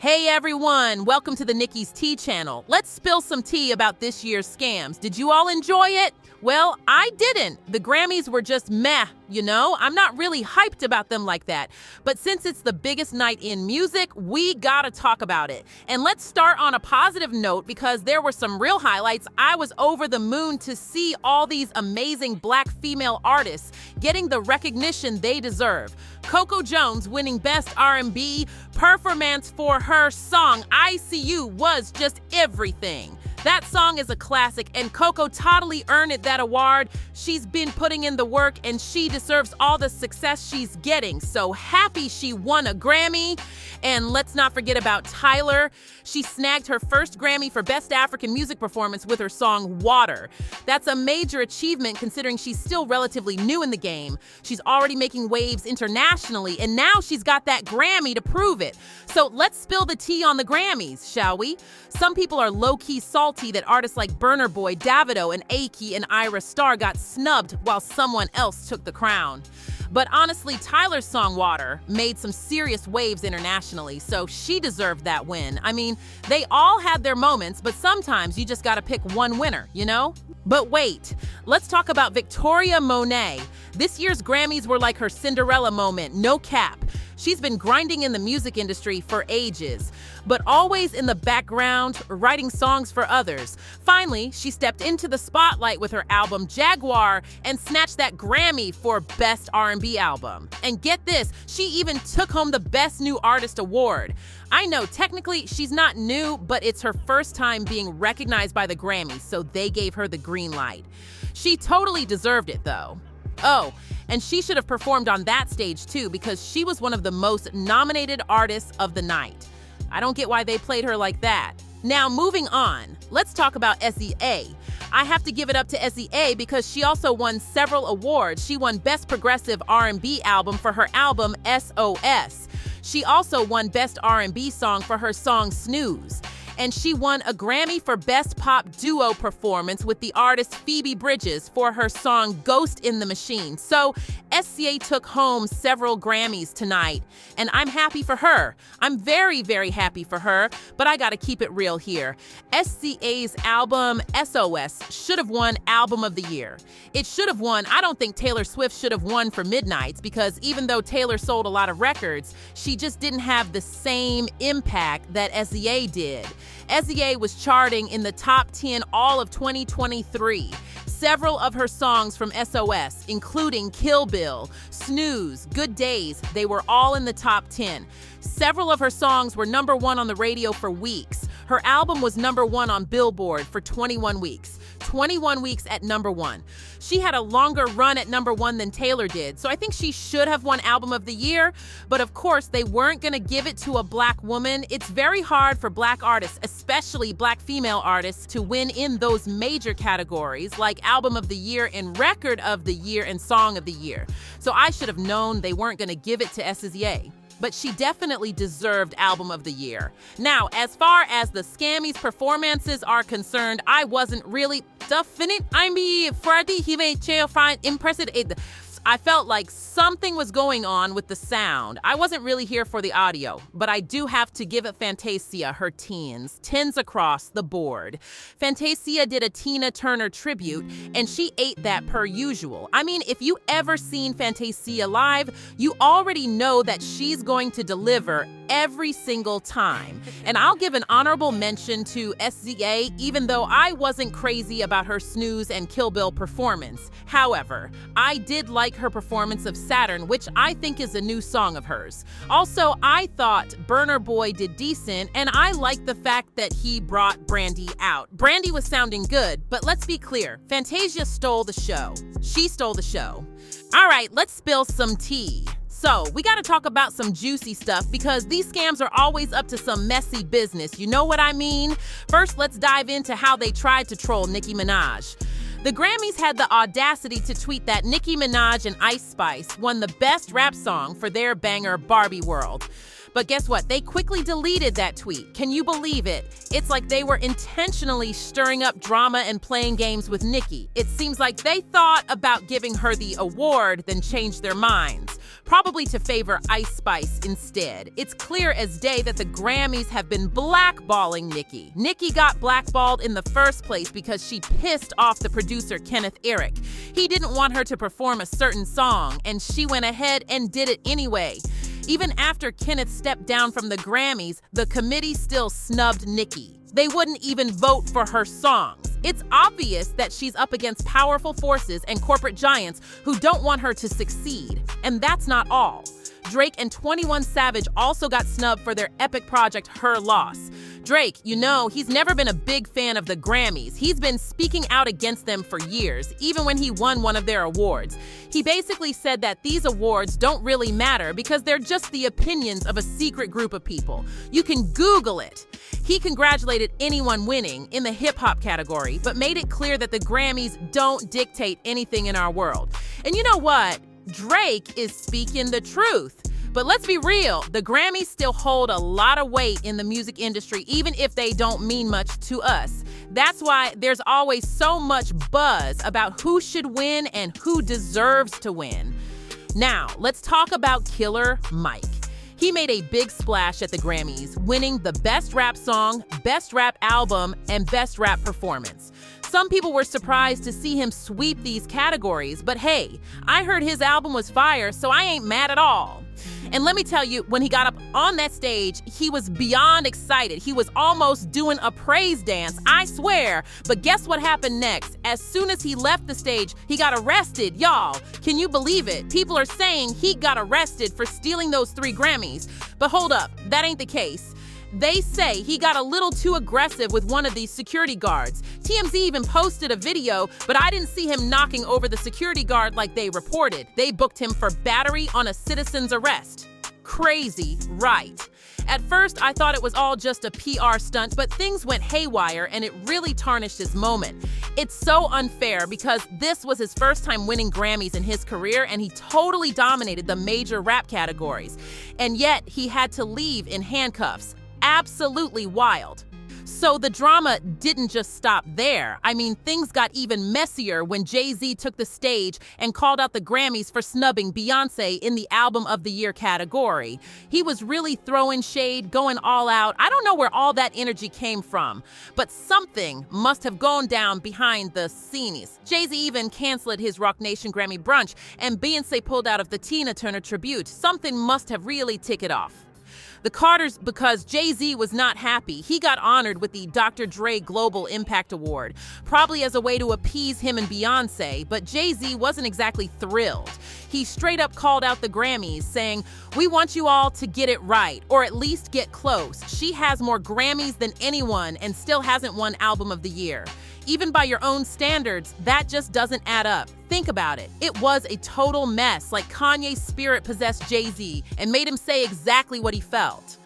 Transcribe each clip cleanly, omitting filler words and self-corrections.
Hey everyone, welcome to the Nicki's Tea channel. Let's spill some tea about this year's scams. Did you all enjoy it? Well, I didn't. The Grammys were just meh, you know? I'm not really hyped about them like that. But since it's the biggest night in music, we gotta talk about it. And let's start on a positive note because there were some real highlights. I was over the moon to see all these amazing Black female artists getting the recognition they deserve. Coco Jones winning Best R&B performance for her song I See You was just everything. That song is a classic, and Coco totally earned that award. She's been putting in the work, and she deserves all the success she's getting. So happy she won a Grammy. And let's not forget about Tyler. She snagged her first Grammy for Best African Music Performance with her song Water. That's a major achievement considering she's still relatively new in the game. She's already making waves internationally, and now she's got that Grammy to prove it. So let's spill the tea on the Grammys, shall we? Some people are low-key salty that artists like Burna Boy, Davido, and Aki and Ira Star got snubbed while someone else took the crown. But honestly, Tyler's song Water made some serious waves internationally, so she deserved that win. I mean, they all had their moments, but sometimes you just gotta pick one winner, you know? But wait, let's talk about Victoria Monet. This year's Grammys were like her Cinderella moment, no cap. She's been grinding in the music industry for ages, but always in the background, writing songs for others. Finally, she stepped into the spotlight with her album Jaguar and snatched that Grammy for Best R&B Album. And get this, she even took home the Best New Artist award. I know technically she's not new, but it's her first time being recognized by the Grammys, so they gave her the green light. She totally deserved it though. Oh, and she should have performed on that stage too because she was one of the most nominated artists of the night. I don't get why they played her like that. Now moving on, let's talk about SZA. I have to give it up to SZA because she also won several awards. She won Best Progressive R&B Album for her album SOS. She also won Best R&B Song for her song Snooze. And she won a Grammy for Best Pop Duo Performance with the artist Phoebe Bridgers for her song Ghost in the Machine. So SZA took home several Grammys tonight, and I'm happy for her. I'm very, very happy for her, but I gotta keep it real here. SZA's album SOS should have won Album of the Year. It should have won. I don't think Taylor Swift should have won for Midnights because even though Taylor sold a lot of records, she just didn't have the same impact that SZA did. SZA was charting in the top 10 all of 2023. Several of her songs from SOS, including Kill Bill, Snooze, Good Days, they were all in the top 10. Several of her songs were #1 on the radio for weeks. Her album was #1 on Billboard for 21 weeks. 21 weeks at #1. She had a longer run at #1 than Taylor did, so I think she should have won Album of the Year, but of course they weren't gonna give it to a Black woman. It's very hard for Black artists, especially Black female artists, to win in those major categories like Album of the Year and Record of the Year and Song of the Year. So I should have known they weren't gonna give it to SZA. But she definitely deserved Album of the Year. Now, as far as the Scammy's performances are concerned, I wasn't really impressed. I felt like something was going on with the sound. I wasn't really here for the audio, but I do have to give it Fantasia her tens across the board. Fantasia did a Tina Turner tribute, and she ate that per usual. I mean, if you ever seen Fantasia live, you already know that she's going to deliver every single time. And I'll give an honorable mention to SZA, even though I wasn't crazy about her Snooze and Kill Bill performance. However, I did like her performance of Saturn, which I think is a new song of hers. Also, I thought Burna Boy did decent, and I liked the fact that he brought Brandy out. Brandy was sounding good, but let's be clear, Fantasia stole the show. She stole the show. All right, let's spill some tea. So, we gotta talk about some juicy stuff because these scams are always up to some messy business, you know what I mean? First, let's dive into how they tried to troll Nicki Minaj. The Grammys had the audacity to tweet that Nicki Minaj and Ice Spice won the Best Rap Song for their banger Barbie World. But guess what? They quickly deleted that tweet. Can you believe it? It's like they were intentionally stirring up drama and playing games with Nicki. It seems like they thought about giving her the award, then changed their minds, probably to favor Ice Spice instead. It's clear as day that the Grammys have been blackballing Nicki. Nicki got blackballed in the first place because she pissed off the producer Kenneth Eric. He didn't want her to perform a certain song, and she went ahead and did it anyway. Even after Kenneth stepped down from the Grammys, the committee still snubbed Nicki. They wouldn't even vote for her songs. It's obvious that she's up against powerful forces and corporate giants who don't want her to succeed. And that's not all. Drake and 21 Savage also got snubbed for their epic project, Her Loss. Drake, he's never been a big fan of the Grammys. He's been speaking out against them for years, even when he won one of their awards. He basically said that these awards don't really matter because they're just the opinions of a secret group of people. You can Google it. He congratulated anyone winning in the hip-hop category, but made it clear that the Grammys don't dictate anything in our world. And you know what? Drake is speaking the truth. But let's be real, the Grammys still hold a lot of weight in the music industry, even if they don't mean much to us. That's why there's always so much buzz about who should win and who deserves to win. Now, let's talk about Killer Mike. He made a big splash at the Grammys, winning the Best Rap Song, Best Rap Album, and Best Rap Performance. Some people were surprised to see him sweep these categories, but hey, I heard his album was fire, so I ain't mad at all. And let me tell you, when he got up on that stage, he was beyond excited. He was almost doing a praise dance, I swear. But guess what happened next? As soon as he left the stage, he got arrested. Y'all, can you believe it? People are saying he got arrested for stealing those 3 Grammys. But hold up, that ain't the case. They say he got a little too aggressive with one of these security guards. TMZ even posted a video, but I didn't see him knocking over the security guard like they reported. They booked him for battery on a citizen's arrest. Crazy, right? At first, I thought it was all just a PR stunt, but things went haywire and it really tarnished his moment. It's so unfair because this was his first time winning Grammys in his career and he totally dominated the major rap categories. And yet, he had to leave in handcuffs. Absolutely wild. So the drama didn't just stop there. I mean, things got even messier when Jay-Z took the stage and called out the Grammys for snubbing Beyonce in the Album of the Year category. He was really throwing shade, going all out. I don't know where all that energy came from, but something must have gone down behind the scenes. Jay-Z even canceled his Rock Nation Grammy brunch, and Beyonce pulled out of the Tina Turner tribute. Something must have really ticked it off. The Carters, because Jay-Z was not happy, he got honored with the Dr. Dre Global Impact Award, probably as a way to appease him and Beyonce, but Jay-Z wasn't exactly thrilled. He straight up called out the Grammys, saying, "We want you all to get it right, or at least get close. She has more Grammys than anyone and still hasn't won Album of the Year. Even by your own standards, that just doesn't add up. Think about it. It was a total mess, like Kanye's spirit possessed Jay-Z and made him say exactly what he felt."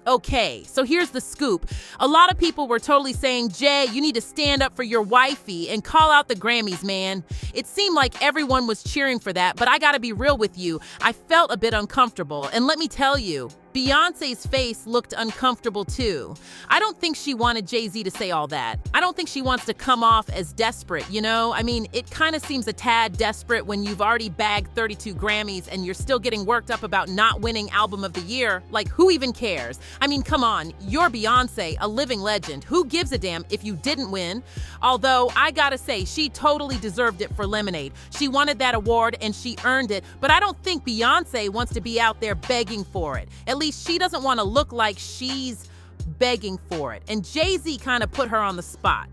Okay, so here's the scoop. A lot of people were totally saying, Jay, you need to stand up for your wifey and call out the Grammys, man. It seemed like everyone was cheering for that, but I gotta be real with you. I felt a bit uncomfortable, and let me tell you, Beyonce's face looked uncomfortable too. I don't think she wanted Jay-Z to say all that. I don't think she wants to come off as desperate, I mean, it kind of seems a tad desperate when you've already bagged 32 Grammys and you're still getting worked up about not winning Album of the Year. Like, who even cares? I mean, come on, you're Beyonce, a living legend. Who gives a damn if you didn't win? Although, I gotta say, she totally deserved it for Lemonade. She wanted that award and she earned it, but I don't think Beyonce wants to be out there begging for it. At least she doesn't want to look like she's begging for it. And Jay-Z kind of put her on the spot,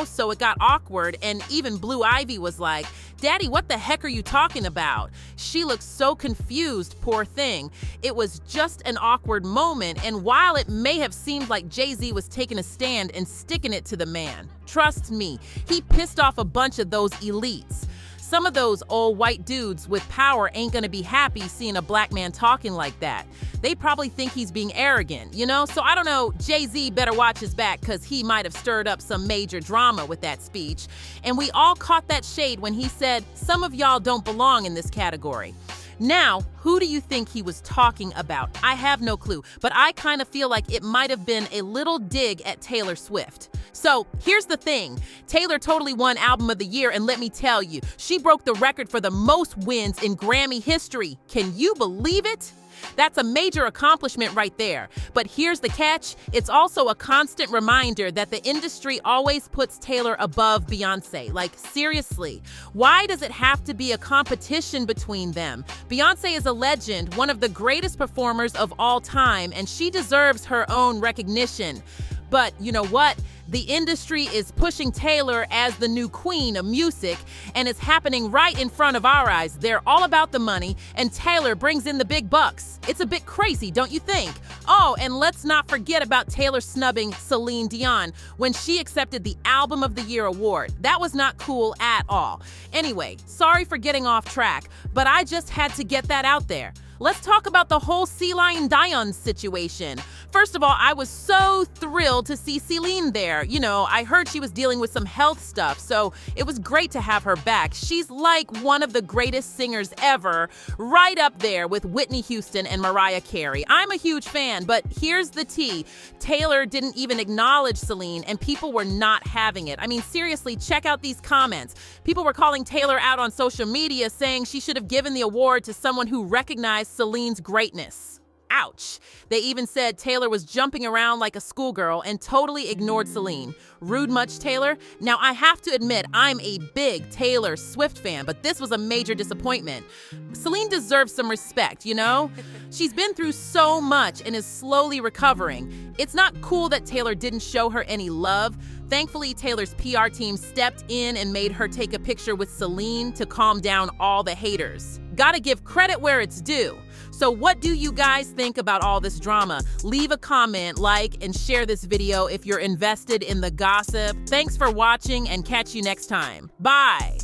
so it got awkward, and even Blue Ivy was like, "Daddy, what the heck are you talking about?" She looked so confused, poor thing. It was just an awkward moment, and while it may have seemed like Jay-Z was taking a stand and sticking it to the man, trust me, he pissed off a bunch of those elites. Some of those old white dudes with power ain't gonna be happy seeing a black man talking like that. They probably think he's being arrogant, So I don't know, Jay-Z better watch his back because he might have stirred up some major drama with that speech. And we all caught that shade when he said, "Some of y'all don't belong in this category." Now, who do you think he was talking about? I have no clue, but I kind of feel like it might have been a little dig at Taylor Swift. So here's the thing. Taylor totally won Album of the Year, and let me tell you, she broke the record for the most wins in Grammy history. Can you believe it? That's a major accomplishment right there. But here's the catch. It's also a constant reminder that the industry always puts Taylor above Beyonce. Like, seriously, why does it have to be a competition between them? Beyonce is a legend, one of the greatest performers of all time, and she deserves her own recognition. But you know what? The industry is pushing Taylor as the new queen of music, and it's happening right in front of our eyes. They're all about the money, and Taylor brings in the big bucks. It's a bit crazy, don't you think? Oh, and let's not forget about Taylor snubbing Celine Dion when she accepted the Album of the Year award. That was not cool at all. Anyway, sorry for getting off track, but I just had to get that out there. Let's talk about the whole Celine Dion situation. First of all, I was so thrilled to see Celine there. You know, I heard she was dealing with some health stuff, so it was great to have her back. She's like one of the greatest singers ever, right up there with Whitney Houston and Mariah Carey. I'm a huge fan, but here's the tea. Taylor didn't even acknowledge Celine, and people were not having it. I mean, seriously, check out these comments. People were calling Taylor out on social media, saying she should have given the award to someone who recognized Celine's greatness. Ouch. They even said Taylor was jumping around like a schoolgirl and totally ignored Celine. Rude much, Taylor? Now, I have to admit, I'm a big Taylor Swift fan, but this was a major disappointment. Celine deserves some respect, you know? She's been through so much and is slowly recovering. It's not cool that Taylor didn't show her any love. Thankfully, Taylor's PR team stepped in and made her take a picture with Celine to calm down all the haters. Gotta give credit where it's due. So what do you guys think about all this drama? Leave a comment, like, and share this video if you're invested in the gossip. Thanks for watching, and catch you next time. Bye!